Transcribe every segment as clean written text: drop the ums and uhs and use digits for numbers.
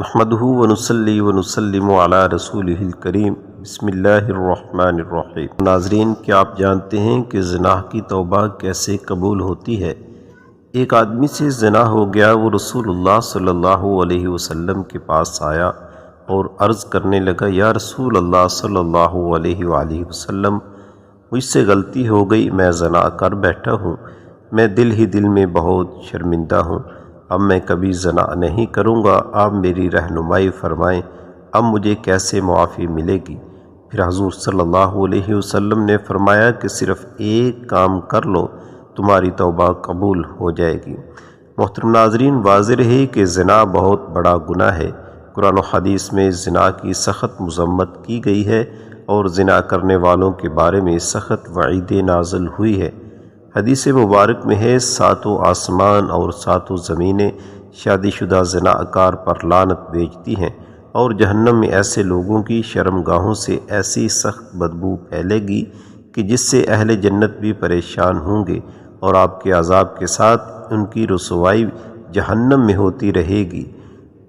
نحمدہ ونصلی ونسلم علی رسولہ الکریم بسم اللہ الرحمن الرحیم۔ ناظرین، کیا آپ جانتے ہیں کہ زنا کی توبہ کیسے قبول ہوتی ہے؟ ایک آدمی سے زنا ہو گیا، وہ رسول اللہ صلی اللہ علیہ وسلم کے پاس آیا اور عرض کرنے لگا، یا رسول اللہ صلی اللہ علیہ وآلہ وسلم، مجھ سے غلطی ہو گئی، میں زنا کر بیٹھا ہوں، میں دل ہی دل میں بہت شرمندہ ہوں، اب میں کبھی زنا نہیں کروں گا، آپ میری رہنمائی فرمائیں، اب مجھے کیسے معافی ملے گی؟ پھر حضور صلی اللہ علیہ وسلم نے فرمایا کہ صرف ایک کام کر لو، تمہاری توبہ قبول ہو جائے گی۔ محترم ناظرین، واضح ہے کہ زنا بہت بڑا گناہ ہے۔ قرآن و حدیث میں زنا کی سخت مذمت کی گئی ہے اور زنا کرنے والوں کے بارے میں سخت وعیدیں نازل ہوئی ہے۔ حدیث مبارک میں ہے، ساتوں آسمان اور ساتوں زمینیں شادی شدہ زناکار پر لعنت بھیجتی ہیں، اور جہنم میں ایسے لوگوں کی شرمگاہوں سے ایسی سخت بدبو پھیلے گی کہ جس سے اہل جنت بھی پریشان ہوں گے، اور آپ کے عذاب کے ساتھ ان کی رسوائی جہنم میں ہوتی رہے گی۔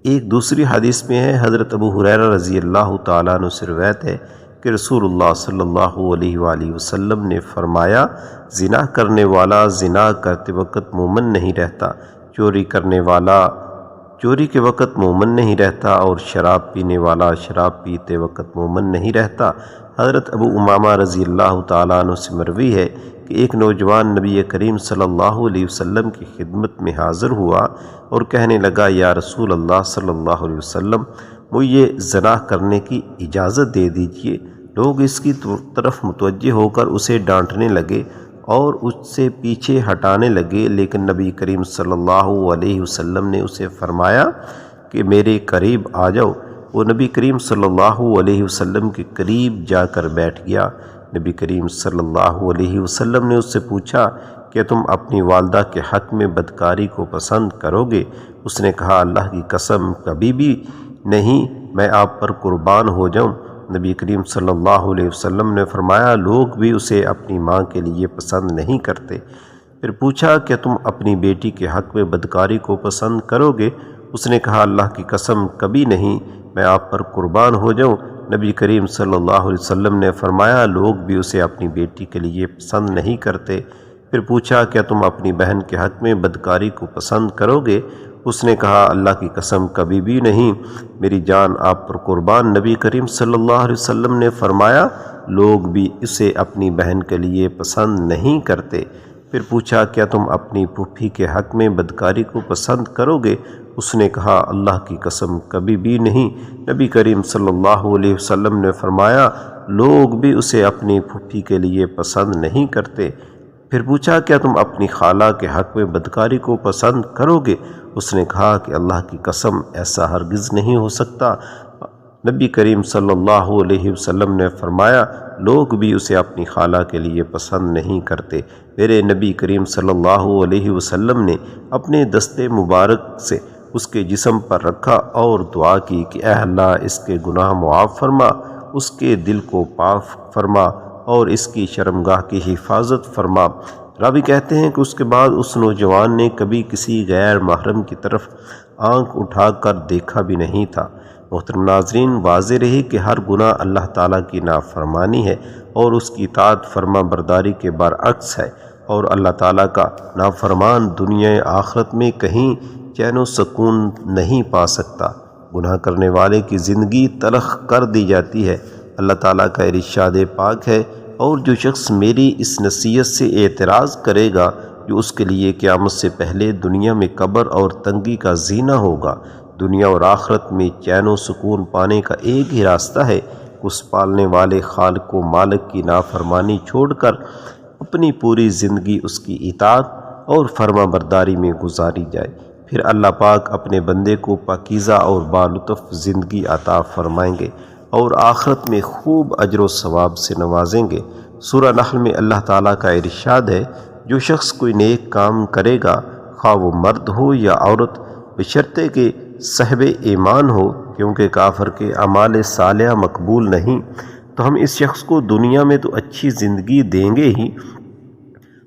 ایک دوسری حدیث میں ہے، حضرت ابو ہریرہ رضی اللہ تعالیٰ عنہ سے روایت ہے کہ رسول اللہ صلی اللہ علیہ وآلہ وسلم نے فرمایا، زنا کرنے والا زنا کرتے وقت مومن نہیں رہتا، چوری کرنے والا چوری کے وقت مومن نہیں رہتا، اور شراب پینے والا شراب پیتے وقت مومن نہیں رہتا۔ حضرت ابو امامہ رضی اللہ تعالیٰ عنہ سے مروی ہے کہ ایک نوجوان نبی کریم صلی اللہ علیہ وسلم کی خدمت میں حاضر ہوا اور کہنے لگا، یا رسول اللہ صلی اللہ علیہ وسلم، مجھے زنا کرنے کی اجازت دے دیجیے۔ لوگ اس کی طرف متوجہ ہو کر اسے ڈانٹنے لگے اور اس سے پیچھے ہٹانے لگے، لیکن نبی کریم صلی اللہ علیہ وسلم نے اسے فرمایا کہ میرے قریب آ جاؤ۔ وہ نبی کریم صلی اللہ علیہ وسلم کے قریب جا کر بیٹھ گیا۔ نبی کریم صلی اللہ علیہ وسلم نے اس سے پوچھا کہ تم اپنی والدہ کے حق میں بدکاری کو پسند کرو گے؟ اس نے کہا، اللہ کی قسم کبھی بھی نہیں، میں آپ پر قربان ہو جاؤں۔ نبی کریم صلی اللہ علیہ وسلم نے فرمایا، لوگ بھی اسے اپنی ماں کے لیے پسند نہیں کرتے۔ پھر پوچھا کہ تم اپنی بیٹی کے حق میں بدکاری کو پسند کرو گے؟ اس نے کہا، اللہ کی قسم کبھی نہیں، میں آپ پر قربان ہو جاؤں۔ نبی کریم صلی اللہ علیہ وسلم نے فرمایا، لوگ بھی اسے اپنی بیٹی کے لیے پسند نہیں کرتے۔ پھر پوچھا، کیا تم اپنی بہن کے حق میں بدکاری کو پسند کرو گے؟ اس نے کہا، اللہ کی قسم کبھی بھی نہیں، میری جان آپ پر قربان۔ نبی کریم صلی اللہ علیہ وسلم نے فرمایا، لوگ بھی اسے اپنی بہن کے لیے پسند نہیں کرتے۔ پھر پوچھا، کیا تم اپنی پھوپھی کے حق میں بدکاری کو پسند کرو گے؟ اس نے کہا، اللہ کی قسم کبھی بھی نہیں۔ نبی کریم صلی اللہ علیہ وسلم نے فرمایا، لوگ بھی اسے اپنی پھوپھی کے لیے پسند نہیں کرتے۔ پھر پوچھا، کیا تم اپنی خالہ کے حق میں بدکاری کو پسند کرو گے؟ اس نے کہا کہ اللہ کی قسم ایسا ہرگز نہیں ہو سکتا۔ نبی کریم صلی اللہ علیہ وسلم نے فرمایا، لوگ بھی اسے اپنی خالہ کے لیے پسند نہیں کرتے۔ میرے نبی کریم صلی اللہ علیہ وسلم نے اپنے دستے مبارک سے اس کے جسم پر رکھا اور دعا کی کہ اے اللہ، اس کے گناہ معاف فرما، اس کے دل کو پاک فرما اور اس کی شرمگاہ کی حفاظت فرما۔ راوی کہتے ہیں کہ اس کے بعد اس نوجوان نے کبھی کسی غیر محرم کی طرف آنکھ اٹھا کر دیکھا بھی نہیں تھا۔ محترم ناظرین، واضح رہی کہ ہر گناہ اللہ تعالیٰ کی نافرمانی ہے اور اس کی اطاعت فرما برداری کے برعکس ہے، اور اللہ تعالیٰ کا نافرمان دنیا آخرت میں کہیں چین و سکون نہیں پا سکتا۔ گناہ کرنے والے کی زندگی تلخ کر دی جاتی ہے۔ اللہ تعالیٰ کا ارشاد پاک ہے، اور جو شخص میری اس نصیحت سے اعتراض کرے گا، جو اس کے لیے قیامت سے پہلے دنیا میں قبر اور تنگی کا زینہ ہوگا۔ دنیا اور آخرت میں چین و سکون پانے کا ایک ہی راستہ ہے کہ اس پالنے والے خالق و مالک کی نافرمانی چھوڑ کر اپنی پوری زندگی اس کی اطاعت اور فرما برداری میں گزاری جائے۔ پھر اللہ پاک اپنے بندے کو پاکیزہ اور بالطف زندگی عطا فرمائیں گے اور آخرت میں خوب اجر و ثواب سے نوازیں گے۔ سورہ نحل میں اللہ تعالیٰ کا ارشاد ہے، جو شخص کوئی نیک کام کرے گا، خواہ وہ مرد ہو یا عورت، بشرطے کہ صاحب ایمان ہو، کیونکہ کافر کے اعمال صالحہ مقبول نہیں، تو ہم اس شخص کو دنیا میں تو اچھی زندگی دیں گے ہی،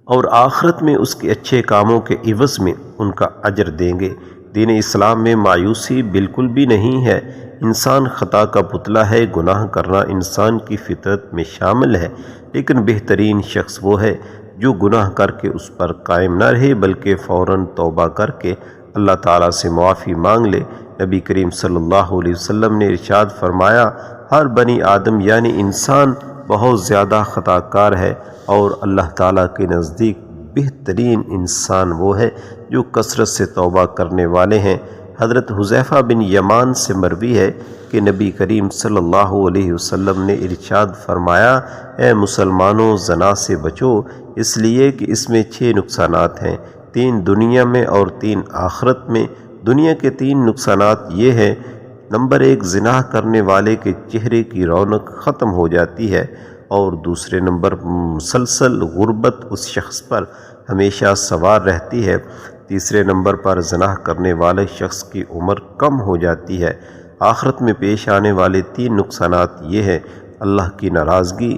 اور آخرت میں اس کے اچھے کاموں کے عوض میں ان کا اجر دیں گے۔ دین اسلام میں مایوسی بالکل بھی نہیں ہے۔ انسان خطا کا پتلا ہے، گناہ کرنا انسان کی فطرت میں شامل ہے، لیکن بہترین شخص وہ ہے جو گناہ کر کے اس پر قائم نہ رہے بلکہ فوراً توبہ کر کے اللہ تعالیٰ سے معافی مانگ لے۔ نبی کریم صلی اللہ علیہ وسلم نے ارشاد فرمایا، ہر بنی آدم یعنی انسان بہت زیادہ خطا کار ہے، اور اللہ تعالیٰ کے نزدیک بہترین انسان وہ ہے جو کثرت سے توبہ کرنے والے ہیں۔ حضرت حذیفہ بن یمان سے مروی ہے کہ نبی کریم صلی اللہ علیہ وسلم نے ارشاد فرمایا، اے مسلمانوں، زنا سے بچو، اس لیے کہ اس میں 6 نقصانات ہیں، 3 دنیا میں اور 3 آخرت میں۔ دنیا کے 3 نقصانات یہ ہیں: نمبر 1، زنا کرنے والے کے چہرے کی رونق ختم ہو جاتی ہے، اور دوسرے نمبر مسلسل غربت اس شخص پر ہمیشہ سوار رہتی ہے۔ تیسرے نمبر پر زنا کرنے والے شخص کی عمر کم ہو جاتی ہے۔ آخرت میں پیش آنے والے 3 نقصانات یہ ہیں: اللہ کی ناراضگی،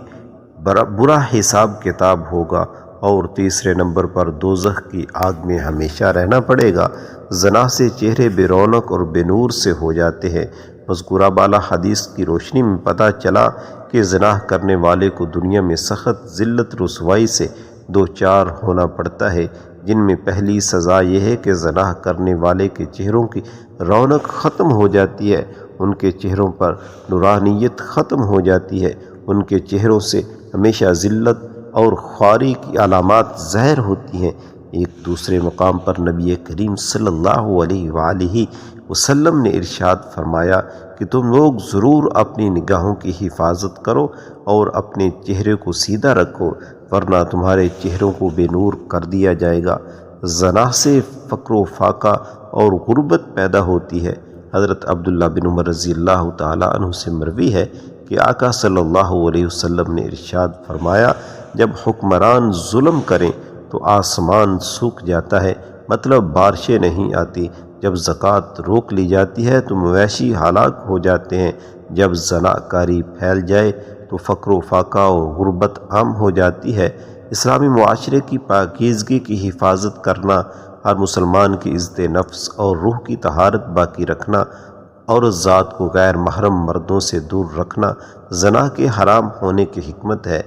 برا حساب کتاب ہوگا، اور تیسرے نمبر پر دوزخ کی آگ میں ہمیشہ رہنا پڑے گا۔ زنا سے چہرے بے رونق اور بے نور سے ہو جاتے ہیں۔ مذکورہ بالا حدیث کی روشنی میں پتہ چلا کہ زنا کرنے والے کو دنیا میں سخت ذلت رسوائی سے دوچار ہونا پڑتا ہے، جن میں پہلی سزا یہ ہے کہ زنا کرنے والے کے چہروں کی رونق ختم ہو جاتی ہے، ان کے چہروں پر نورانیت ختم ہو جاتی ہے، ان کے چہروں سے ہمیشہ ذلت اور خواری کی علامات ظاہر ہوتی ہیں۔ ایک دوسرے مقام پر نبی کریم صلی اللہ علیہ وآلہ وسلم نے ارشاد فرمایا کہ تم لوگ ضرور اپنی نگاہوں کی حفاظت کرو اور اپنے چہرے کو سیدھا رکھو، ورنہ تمہارے چہروں کو بے نور کر دیا جائے گا۔ زنا سے فقر و فاقہ اور غربت پیدا ہوتی ہے۔ حضرت عبداللہ بن عمر رضی اللہ تعالیٰ عنہ سے مروی ہے کہ آقا صلی اللہ علیہ وسلم نے ارشاد فرمایا، جب حکمران ظلم کریں تو آسمان سوکھ جاتا ہے، مطلب بارشیں نہیں آتی۔ جب زکوٰۃ روک لی جاتی ہے تو مویشی ہلاک ہو جاتے ہیں۔ جب زنا کاری پھیل جائے تو فقر و فاقہ اور غربت عام ہو جاتی ہے۔ اسلامی معاشرے کی پاکیزگی کی حفاظت کرنا، ہر مسلمان کی عزت نفس اور روح کی طہارت باقی رکھنا، اور ذات کو غیر محرم مردوں سے دور رکھنا زنا کے حرام ہونے کی حکمت ہے۔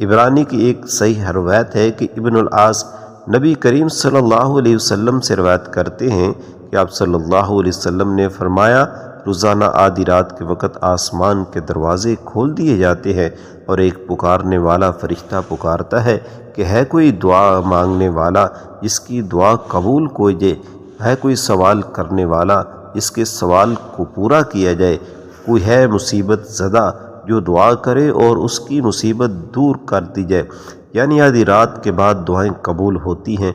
عبرانی کی ایک صحیح روایت ہے کہ ابن العاص نبی کریم صلی اللہ علیہ وسلم سے روایت کرتے ہیں کہ آپ صلی اللہ علیہ وسلم نے فرمایا، روزانہ آدھی رات کے وقت آسمان کے دروازے کھول دیے جاتے ہیں اور ایک پکارنے والا فرشتہ پکارتا ہے کہ ہے کوئی دعا مانگنے والا جس کی دعا قبول کو جائے، ہے کوئی سوال کرنے والا جس کے سوال کو پورا کیا جائے، کوئی ہے مصیبت زدہ جو دعا کرے اور اس کی مصیبت دور کر دی جائے، یعنی آدھی رات کے بعد دعائیں قبول ہوتی ہیں۔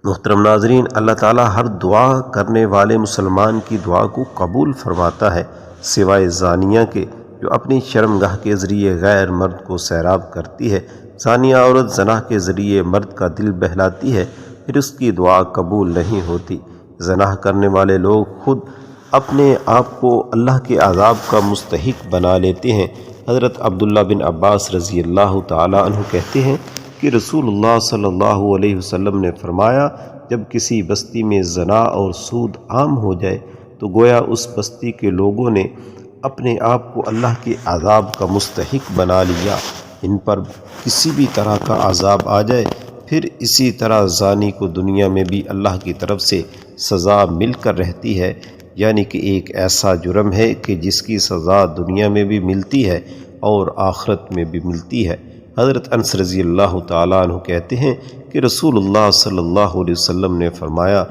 محترم ناظرین، اللہ تعالیٰ ہر دعا کرنے والے مسلمان کی دعا کو قبول فرماتا ہے، سوائے زانیہ کے جو اپنی شرمگاہ کے ذریعے غیر مرد کو سیراب کرتی ہے۔ زانیہ عورت زنا کے ذریعے مرد کا دل بہلاتی ہے، پھر اس کی دعا قبول نہیں ہوتی۔ زنا کرنے والے لوگ خود اپنے آپ کو اللہ کے عذاب کا مستحق بنا لیتے ہیں۔ حضرت عبداللہ بن عباس رضی اللہ تعالیٰ عنہ کہتے ہیں کہ رسول اللہ صلی اللہ علیہ وسلم نے فرمایا، جب کسی بستی میں زنا اور سود عام ہو جائے تو گویا اس بستی کے لوگوں نے اپنے آپ کو اللہ کے عذاب کا مستحق بنا لیا۔ ان پر کسی بھی طرح کا عذاب آ جائے، پھر اسی طرح زانی کو دنیا میں بھی اللہ کی طرف سے سزا مل کر رہتی ہے، یعنی کہ ایک ایسا جرم ہے کہ جس کی سزا دنیا میں بھی ملتی ہے اور آخرت میں بھی ملتی ہے۔ حضرت انس رضی اللہ تعالیٰ عنہ کہتے ہیں کہ رسول اللہ صلی اللہ علیہ وسلم نے فرمایا،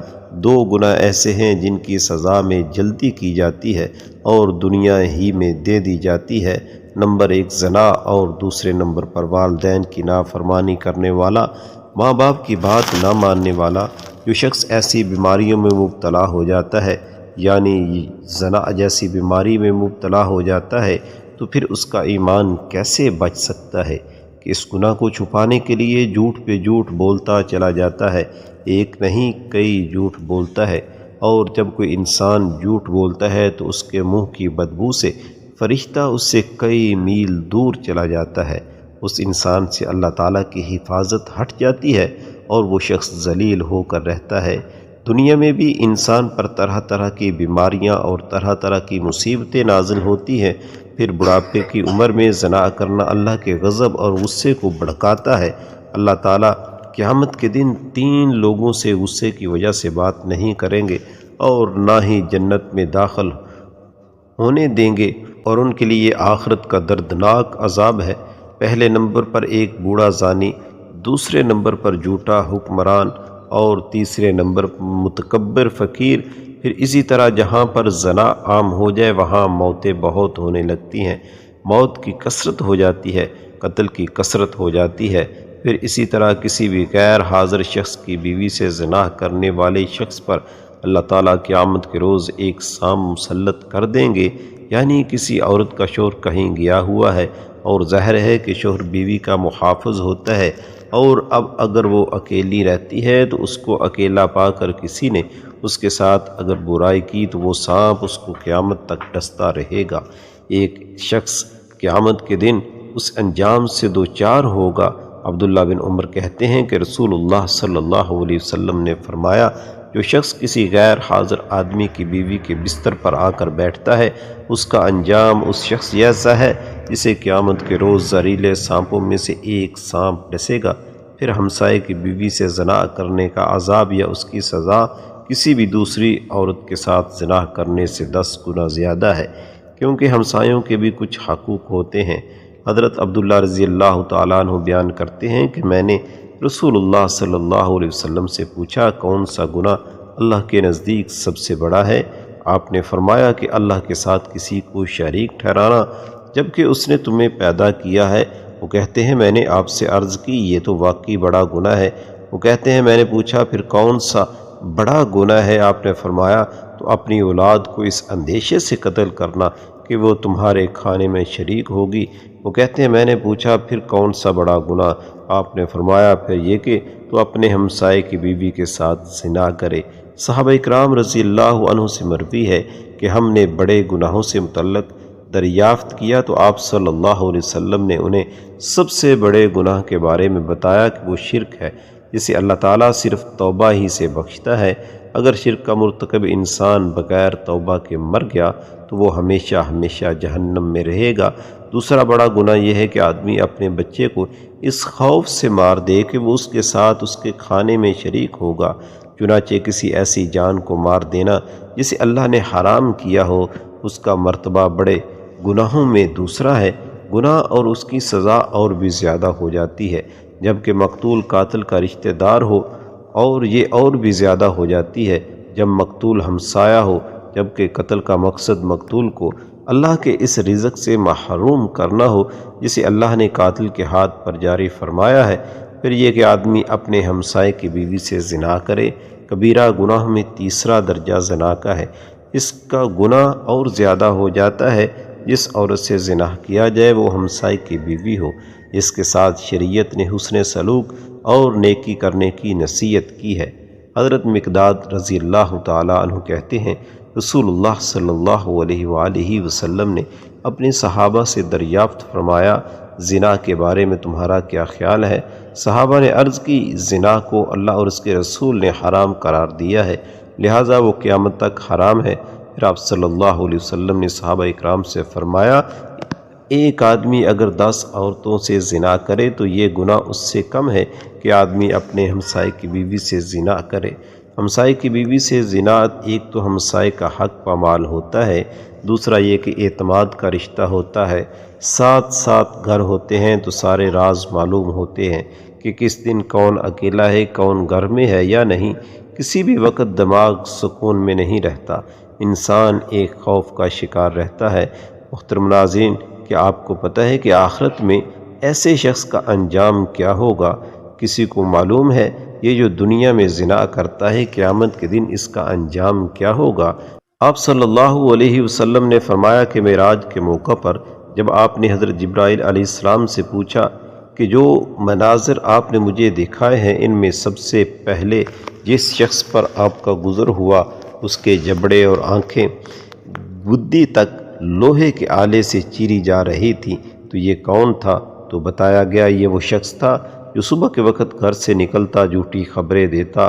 2 گناہ ایسے ہیں جن کی سزا میں جلدی کی جاتی ہے اور دنیا ہی میں دے دی جاتی ہے۔ نمبر 1 زنا، اور دوسرے نمبر پر والدین کی نافرمانی کرنے والا، ماں باپ کی بات نہ ماننے والا۔ جو شخص ایسی بیماریوں میں مبتلا ہو جاتا ہے، یعنی زنا جیسی بیماری میں مبتلا ہو جاتا ہے، تو پھر اس کا ایمان کیسے بچ سکتا ہے کہ اس گناہ کو چھپانے کے لیے جھوٹ پہ جھوٹ بولتا چلا جاتا ہے، ایک نہیں کئی جھوٹ بولتا ہے، اور جب کوئی انسان جھوٹ بولتا ہے تو اس کے منہ کی بدبو سے فرشتہ اس سے کئی میل دور چلا جاتا ہے، اس انسان سے اللہ تعالیٰ کی حفاظت ہٹ جاتی ہے اور وہ شخص ذلیل ہو کر رہتا ہے۔ دنیا میں بھی انسان پر طرح طرح کی بیماریاں اور طرح طرح کی مصیبتیں نازل ہوتی ہیں، پھر بڑھاپے کی عمر میں زنا کرنا اللہ کے غضب اور غصے کو بھڑکاتا ہے۔ اللہ تعالیٰ قیامت کے دن 3 لوگوں سے غصے کی وجہ سے بات نہیں کریں گے اور نہ ہی جنت میں داخل ہونے دیں گے، اور ان کے لیے آخرت کا دردناک عذاب ہے۔ پہلے نمبر پر ایک بوڑھا زانی، دوسرے نمبر پر جھوٹا حکمران، اور تیسرے نمبر پر متکبر فقیر۔ پھر اسی طرح جہاں پر زنا عام ہو جائے وہاں موتیں بہت ہونے لگتی ہیں، موت کی کثرت ہو جاتی ہے، قتل کی کثرت ہو جاتی ہے۔ پھر اسی طرح کسی بھی غیر حاضر شخص کی بیوی سے زنا کرنے والے شخص پر اللہ تعالیٰ قیامت کے روز ایک سام مسلط کر دیں گے، یعنی کسی عورت کا شوہر کہیں گیا ہوا ہے اور ظاہر ہے کہ شوہر بیوی کا محافظ ہوتا ہے، اور اب اگر وہ اکیلی رہتی ہے تو اس کو اکیلا پا کر کسی نے اس کے ساتھ اگر برائی کی تو وہ سانپ اس کو قیامت تک ڈستا رہے گا۔ ایک شخص قیامت کے دن اس انجام سے دوچار ہوگا۔ عبداللہ بن عمر کہتے ہیں کہ رسول اللہ صلی اللہ علیہ وسلم نے فرمایا، جو شخص کسی غیر حاضر آدمی کی بیوی کے بستر پر آ کر بیٹھتا ہے، اس کا انجام اس شخص جیسا ہے جسے قیامت کے روز زہریلے سانپوں میں سے ایک سانپ ڈسے گا۔ پھر ہمسائے کی بیوی سے زنا کرنے کا عذاب یا اس کی سزا کسی بھی دوسری عورت کے ساتھ زنا کرنے سے 10 گنا زیادہ ہے، کیونکہ ہمسایوں کے بھی کچھ حقوق ہوتے ہیں۔ حضرت عبداللہ رضی اللہ تعالیٰ عنہ بیان کرتے ہیں کہ میں نے رسول اللہ صلی اللہ علیہ وسلم سے پوچھا، کون سا گناہ اللہ کے نزدیک سب سے بڑا ہے؟ آپ نے فرمایا کہ اللہ کے ساتھ کسی کو شریک ٹھہرانا جبکہ اس نے تمہیں پیدا کیا ہے۔ وہ کہتے ہیں میں نے آپ سے عرض کی یہ تو واقعی بڑا گناہ ہے۔ وہ کہتے ہیں میں نے پوچھا پھر کون سا بڑا گناہ ہے؟ آپ نے فرمایا تو اپنی اولاد کو اس اندیشے سے قتل کرنا کہ وہ تمہارے کھانے میں شریک ہوگی۔ وہ کہتے ہیں میں نے پوچھا پھر کون سا بڑا گناہ؟ آپ نے فرمایا پھر یہ کہ تو اپنے ہمسائے کی بیوی کے ساتھ زنا کرے۔ صحابہ اکرام رضی اللہ عنہ سے مروی ہے کہ ہم نے بڑے گناہوں سے متعلق دریافت کیا تو آپ صلی اللہ علیہ وسلم نے انہیں سب سے بڑے گناہ کے بارے میں بتایا کہ وہ شرک ہے، جسے اللہ تعالیٰ صرف توبہ ہی سے بخشتا ہے۔ اگر شرک کا مرتکب انسان بغیر توبہ کے مر گیا تو وہ ہمیشہ ہمیشہ جہنم میں رہے گا۔ دوسرا بڑا گناہ یہ ہے کہ آدمی اپنے بچے کو اس خوف سے مار دے کہ وہ اس کے ساتھ اس کے کھانے میں شریک ہوگا۔ چنانچہ کسی ایسی جان کو مار دینا جسے اللہ نے حرام کیا ہو، اس کا مرتبہ بڑے گناہوں میں دوسرا ہے۔ گناہ اور اس کی سزا اور بھی زیادہ ہو جاتی ہے، جبکہ مقتول قاتل کا رشتہ دار ہو، اور یہ اور بھی زیادہ ہو جاتی ہے جب مقتول ہمسایہ ہو، جبکہ قتل کا مقصد مقتول کو اللہ کے اس رزق سے محروم کرنا ہو جسے اللہ نے قاتل کے ہاتھ پر جاری فرمایا ہے۔ پھر یہ کہ آدمی اپنے ہمسائے کی بیوی سے زنا کرے۔ کبیرہ گناہ میں تیسرا درجہ زنا کا ہے۔ اس کا گناہ اور زیادہ ہو جاتا ہے جس عورت سے زنا کیا جائے وہ ہمسائے کی بیوی ہو، جس کے ساتھ شریعت نے حسن سلوک اور نیکی کرنے کی نصیحت کی ہے۔ حضرت مقداد رضی اللہ تعالیٰ عنہ کہتے ہیں رسول اللہ صلی اللہ علیہ وآلہ وسلم نے اپنے صحابہ سے دریافت فرمایا، زنا کے بارے میں تمہارا کیا خیال ہے؟ صحابہ نے عرض کی، زنا کو اللہ اور اس کے رسول نے حرام قرار دیا ہے، لہٰذا وہ قیامت تک حرام ہے۔ پھر آپ صلی اللہ علیہ وسلم نے صحابہ اکرام سے فرمایا، ایک آدمی اگر 10 عورتوں سے زنا کرے تو یہ گناہ اس سے کم ہے کہ آدمی اپنے ہمسائے کی بیوی سے زنا کرے۔ ہمسائے کی بیوی سے زنا ایک تو ہمسائے کا حق پامال ہوتا ہے، دوسرا یہ کہ اعتماد کا رشتہ ہوتا ہے، ساتھ ساتھ گھر ہوتے ہیں تو سارے راز معلوم ہوتے ہیں کہ کس دن کون اکیلا ہے، کون گھر میں ہے یا نہیں۔ کسی بھی وقت دماغ سکون میں نہیں رہتا، انسان ایک خوف کا شکار رہتا ہے۔ محترم ناظرین، کیا آپ کو پتہ ہے کہ آخرت میں ایسے شخص کا انجام کیا ہوگا؟ کسی کو معلوم ہے؟ یہ جو دنیا میں زنا کرتا ہے قیامت کے دن اس کا انجام کیا ہوگا؟ آپ صلی اللہ علیہ وسلم نے فرمایا کہ معراج کے موقع پر جب آپ نے حضرت جبرائیل علیہ السلام سے پوچھا کہ جو مناظر آپ نے مجھے دکھائے ہیں ان میں سب سے پہلے جس شخص پر آپ کا گزر ہوا اس کے جبڑے اور آنکھیں گدی تک لوہے کے آلے سے چیری جا رہی تھی تو یہ کون تھا؟ تو بتایا گیا یہ وہ شخص تھا جو صبح کے وقت گھر سے نکلتا جھوٹی خبریں دیتا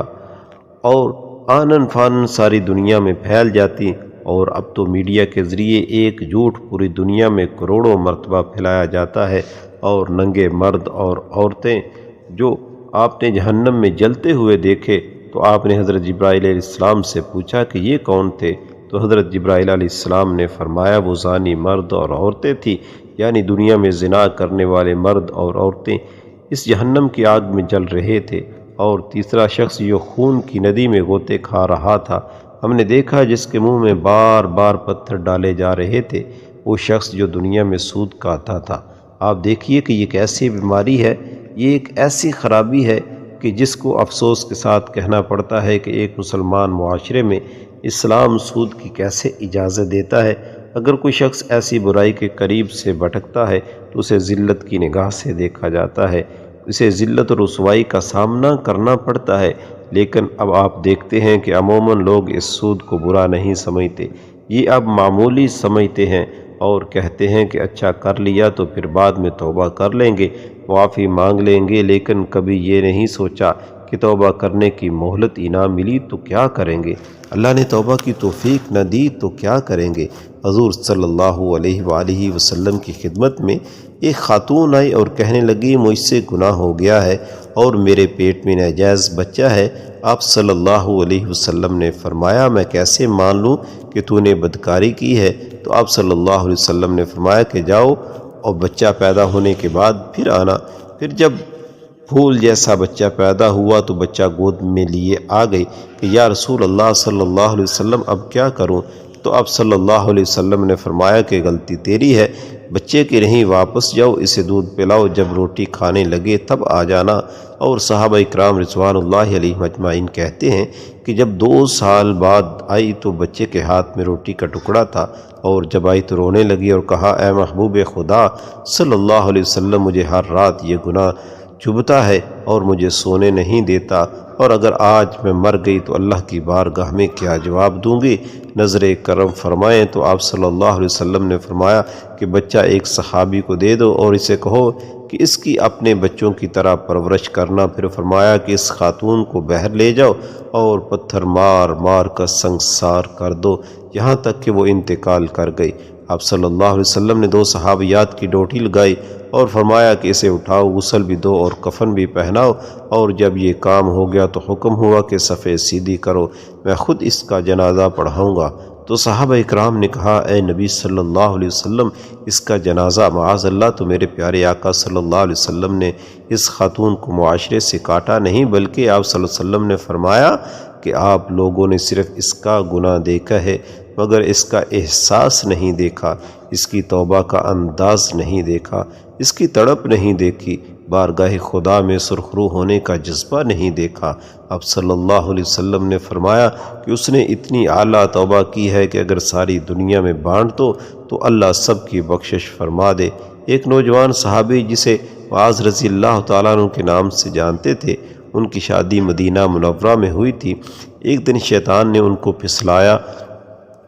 اور آنن فانن ساری دنیا میں پھیل جاتی، اور اب تو میڈیا کے ذریعے ایک جھوٹ پوری دنیا میں کروڑوں مرتبہ پھیلایا جاتا ہے، اور ننگے مرد اور عورتیں جو آپ نے جہنم میں جلتے ہوئے دیکھے تو آپ نے حضرت جبرائیل علیہ السلام سے پوچھا کہ یہ کون تھے؟ تو حضرت جبرائیل علیہ السلام نے فرمایا وہ زانی مرد اور عورتیں تھیں، یعنی دنیا میں زنا کرنے والے مرد اور عورتیں اس جہنم کی آگ میں جل رہے تھے۔ اور تیسرا شخص جو خون کی ندی میں غوطے کھا رہا تھا، ہم نے دیکھا جس کے منہ میں بار بار پتھر ڈالے جا رہے تھے، وہ شخص جو دنیا میں سود کھاتا تھا۔ آپ دیکھیے کہ یہ ایک ایسی بیماری ہے، یہ ایک ایسی خرابی ہے کہ جس کو افسوس کے ساتھ کہنا پڑتا ہے کہ ایک مسلمان معاشرے میں اسلام سود کی کیسے اجازت دیتا ہے۔ اگر کوئی شخص ایسی برائی کے قریب سے بھٹکتا ہے تو اسے ذلت کی نگاہ سے دیکھا جاتا ہے، اسے ذلت اور رسوائی کا سامنا کرنا پڑتا ہے۔ لیکن اب آپ دیکھتے ہیں کہ عموماً لوگ اس سود کو برا نہیں سمجھتے، یہ اب معمولی سمجھتے ہیں اور کہتے ہیں کہ اچھا کر لیا تو پھر بعد میں توبہ کر لیں گے، معافی مانگ لیں گے، لیکن کبھی یہ نہیں سوچا کہ توبہ کرنے کی مہلت ہی نہ ملی تو کیا کریں گے، اللہ نے توبہ کی توفیق نہ دی تو کیا کریں گے۔ حضور صلی اللہ علیہ وآلہ وسلم کی خدمت میں ایک خاتون آئی اور کہنے لگی مجھ سے گناہ ہو گیا ہے اور میرے پیٹ میں ناجائز بچہ ہے۔ آپ صلی اللہ علیہ وسلم نے فرمایا میں کیسے مان لوں کہ تو نے بدکاری کی ہے؟ تو آپ صلی اللہ علیہ وسلم نے فرمایا کہ جاؤ اور بچہ پیدا ہونے کے بعد پھر آنا۔ پھر جب پھول جیسا بچہ پیدا ہوا تو بچہ گود میں لیے آ گئی کہ یا رسول اللہ صلی اللہ علیہ وسلم اب کیا کروں؟ تو آپ صلی اللہ علیہ وسلم نے فرمایا کہ غلطی تیری ہے، بچے کی نہیں، واپس جاؤ، اسے دودھ پلاؤ، جب روٹی کھانے لگے تب آ جانا۔ اور صحابہ اکرام رضوان اللہ علیہم اجمعین کہتے ہیں کہ جب 2 سال بعد آئی تو بچے کے ہاتھ میں روٹی کا ٹکڑا تھا، اور جب آئی تو رونے لگی اور کہا اے محبوب خدا صلی اللہ علیہ وسلم مجھے ہر رات یہ گناہ چبھتا ہے اور مجھے سونے نہیں دیتا، اور اگر آج میں مر گئی تو اللہ کی بارگاہ میں کیا جواب دوں گی؟ نظر کرم فرمائیں۔ تو آپ صلی اللہ علیہ وسلم نے فرمایا کہ بچہ ایک صحابی کو دے دو اور اسے کہو کہ اس کی اپنے بچوں کی طرح پرورش کرنا۔ پھر فرمایا کہ اس خاتون کو بہر لے جاؤ اور پتھر مار مار کر سنگسار کر دو یہاں تک کہ وہ انتقال کر گئی۔ آپ صلی اللہ علیہ وسلم نے 2 صحابیات کی ڈوٹی لگائی اور فرمایا کہ اسے اٹھاؤ، غسل بھی دو اور کفن بھی پہناؤ، اور جب یہ کام ہو گیا تو حکم ہوا کہ صفیں سیدھی کرو، میں خود اس کا جنازہ پڑھاؤں گا۔ تو صحابہ اکرام نے کہا اے نبی صلی اللہ علیہ وسلم اس کا جنازہ معاذ اللہ، تو میرے پیارے آقا صلی اللہ علیہ وسلم نے اس خاتون کو معاشرے سے کاٹا نہیں، بلکہ آپ صلی اللہ علیہ وسلم نے فرمایا کہ آپ لوگوں نے صرف اس کا گناہ دیکھا ہے مگر اس کا احساس نہیں دیکھا، اس کی توبہ کا انداز نہیں دیکھا، اس کی تڑپ نہیں دیکھی، بارگاہ خدا میں سرخرو ہونے کا جذبہ نہیں دیکھا۔ اب صلی اللہ علیہ وسلم نے فرمایا کہ اس نے اتنی اعلیٰ توبہ کی ہے کہ اگر ساری دنیا میں بانٹ دو تو اللہ سب کی بخشش فرما دے۔ ایک نوجوان صحابی جسے معاذ رضی اللہ تعالیٰ عنہ کے نام سے جانتے تھے، ان کی شادی مدینہ منورہ میں ہوئی تھی۔ ایک دن شیطان نے ان کو پھسلایا،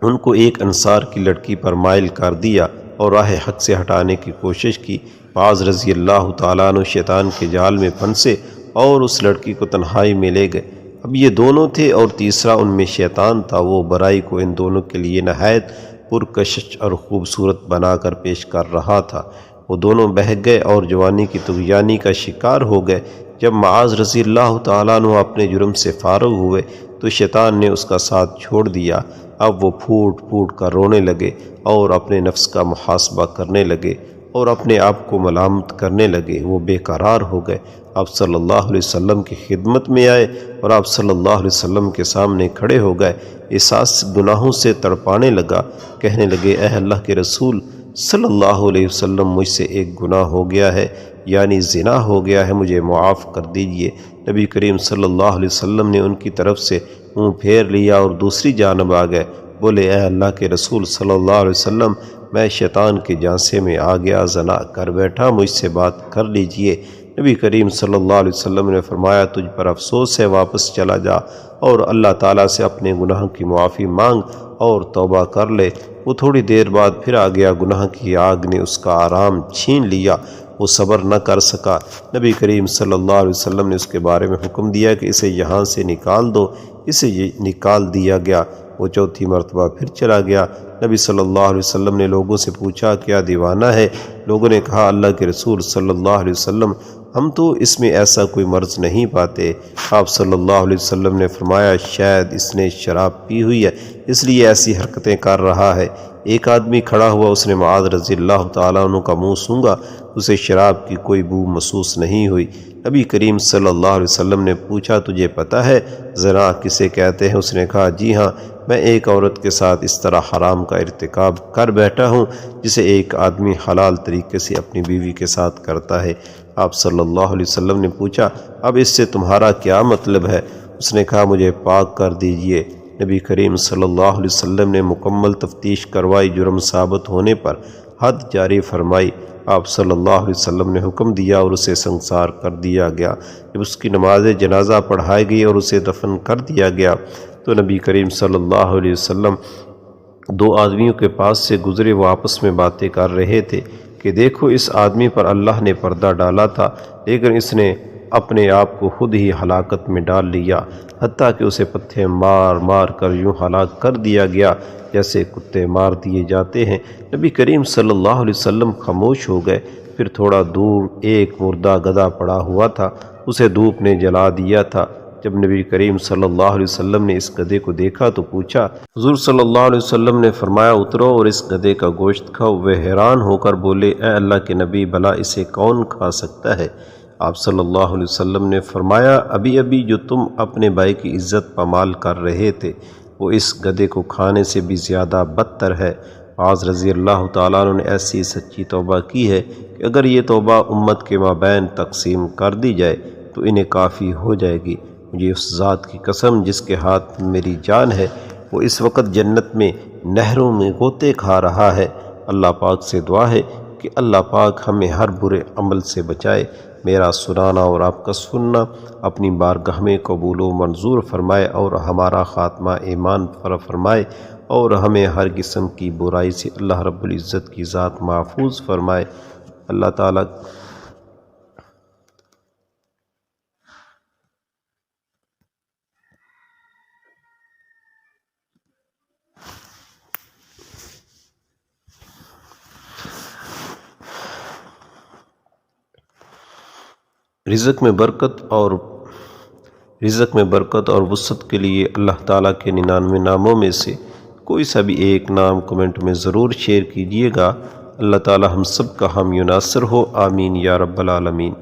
ان کو ایک انصار کی لڑکی پر مائل کر دیا اور راہ حق سے ہٹانے کی کوشش کی۔ معاذ رضی اللہ تعالیٰ عنہ شیطان کے جال میں پھنسے اور اس لڑکی کو تنہائی میں لے گئے۔ اب یہ دونوں تھے اور تیسرا ان میں شیطان تھا، وہ برائی کو ان دونوں کے لیے نہایت پرکشش اور خوبصورت بنا کر پیش کر رہا تھا۔ وہ دونوں بہک گئے اور جوانی کی طغیانی کا شکار ہو گئے۔ جب معاذ رضی اللہ تعالیٰ عنہ اپنے جرم سے فارغ ہوئے تو شیطان نے اس کا ساتھ چھوڑ دیا۔ اب وہ پھوٹ پھوٹ کر رونے لگے اور اپنے نفس کا محاسبہ کرنے لگے اور اپنے آپ کو ملامت کرنے لگے، وہ بے قرار ہو گئے۔ آپ صلی اللہ علیہ وسلم کی خدمت میں آئے اور آپ صلی اللہ علیہ وسلم کے سامنے کھڑے ہو گئے۔ احساس گناہوں سے تڑپانے لگا، کہنے لگے اے اللہ کے رسول صلی اللہ علیہ وسلم مجھ سے ایک گناہ ہو گیا ہے، یعنی زنا ہو گیا ہے، مجھے معاف کر دیجئے۔ نبی کریم صلی اللہ علیہ وسلم نے ان کی طرف سے منہ پھیر لیا اور دوسری جانب آ گئے، بولے اے اللہ کے رسول صلی اللہ علیہ وسلم میں شیطان کے جانسے میں آ گیا، زنا کر بیٹھا، مجھ سے بات کر لیجئے۔ نبی کریم صلی اللہ علیہ وسلم نے فرمایا تجھ پر افسوس ہے، واپس چلا جا اور اللہ تعالیٰ سے اپنے گناہ کی معافی مانگ اور توبہ کر لے۔ وہ تھوڑی دیر بعد پھر آ گیا، گناہ کی آگ نے اس کا آرام چھین لیا، وہ صبر نہ کر سکا۔ نبی کریم صلی اللہ علیہ وسلم نے اس کے بارے میں حکم دیا کہ اسے یہاں سے نکال دو، اسے یہ نکال دیا گیا۔ وہ چوتھی مرتبہ پھر چلا گیا۔ نبی صلی اللہ علیہ وسلم نے لوگوں سے پوچھا کیا دیوانہ ہے؟ لوگوں نے کہا اللہ کے رسول صلی اللہ علیہ وسلم ہم تو اس میں ایسا کوئی مرض نہیں پاتے۔ آپ صلی اللہ علیہ وسلم نے فرمایا شاید اس نے شراب پی ہوئی ہے اس لیے ایسی حرکتیں کر رہا ہے۔ ایک آدمی کھڑا ہوا، اس نے معاذ رضی اللہ تعالیٰ عنہ کا منہ سونگھا، اسے شراب کی کوئی بو محسوس نہیں ہوئی۔ نبی کریم صلی اللہ علیہ وسلم نے پوچھا تجھے پتہ ہے زنا کسے کہتے ہیں؟ اس نے کہا جی ہاں، میں ایک عورت کے ساتھ اس طرح حرام کا ارتکاب کر بیٹھا ہوں جسے ایک آدمی حلال طریقے سے اپنی بیوی کے ساتھ کرتا ہے۔ آپ صلی اللہ علیہ وسلم نے پوچھا اب اس سے تمہارا کیا مطلب ہے؟ اس نے کہا مجھے پاک کر دیجئے۔ نبی کریم صلی اللہ علیہ وسلم نے مکمل تفتیش کروائی، جرم ثابت ہونے پر حد جاری فرمائی۔ آپ صلی اللہ علیہ وسلم نے حکم دیا اور اسے سنسار کر دیا گیا۔ جب اس کی نماز جنازہ پڑھائی گئی اور اسے دفن کر دیا گیا تو نبی کریم صلی اللہ علیہ وسلم دو آدمیوں کے پاس سے گزرے، وہ آپس میں باتیں کر رہے تھے کہ دیکھو اس آدمی پر اللہ نے پردہ ڈالا تھا لیکن اس نے اپنے آپ کو خود ہی ہلاکت میں ڈال لیا، حتیٰ کہ اسے پتھر مار مار کر یوں ہلاک کر دیا گیا جیسے کتے مار دیے جاتے ہیں۔ نبی کریم صلی اللہ علیہ وسلم خاموش ہو گئے۔ پھر تھوڑا دور ایک مردہ گدھا پڑا ہوا تھا، اسے دھوپ نے جلا دیا تھا۔ جب نبی کریم صلی اللہ علیہ وسلم نے اس گدھے کو دیکھا تو پوچھا، حضور صلی اللہ علیہ وسلم نے فرمایا اترو اور اس گدھے کا گوشت کھاؤ۔ وہ حیران ہو کر بولے اے اللہ کے نبی بھلا اسے کون کھا سکتا ہے؟ آپ صلی اللہ علیہ وسلم نے فرمایا ابھی ابھی جو تم اپنے بھائی کی عزت پامال کر رہے تھے وہ اس گدھے کو کھانے سے بھی زیادہ بدتر ہے۔ معاذ رضی اللہ تعالیٰ عنہ نے ایسی سچی توبہ کی ہے کہ اگر یہ توبہ امت کے مابین تقسیم کر دی جائے تو انہیں کافی ہو جائے گی۔ مجھے اس ذات کی قسم جس کے ہاتھ میں میری جان ہے وہ اس وقت جنت میں نہروں میں غوطے کھا رہا ہے۔ اللہ پاک سے دعا ہے کہ اللہ پاک ہمیں ہر برے عمل سے بچائے۔ میرا سنانا اور آپ کا سننا اپنی بارگاہ میں قبول و منظور فرمائے اور ہمارا خاتمہ ایمان پر فرمائے اور ہمیں ہر قسم کی برائی سے اللہ رب العزت کی ذات محفوظ فرمائے۔ اللہ تعالیٰ رزق میں برکت اور وسعت کے لیے اللہ تعالیٰ کے 99 ناموں میں سے کوئی سا بھی ایک نام کمنٹ میں ضرور شیئر کیجیے گا۔ اللہ تعالیٰ ہم سب کا حامی و ناصر ہو، آمین یا رب العالمین۔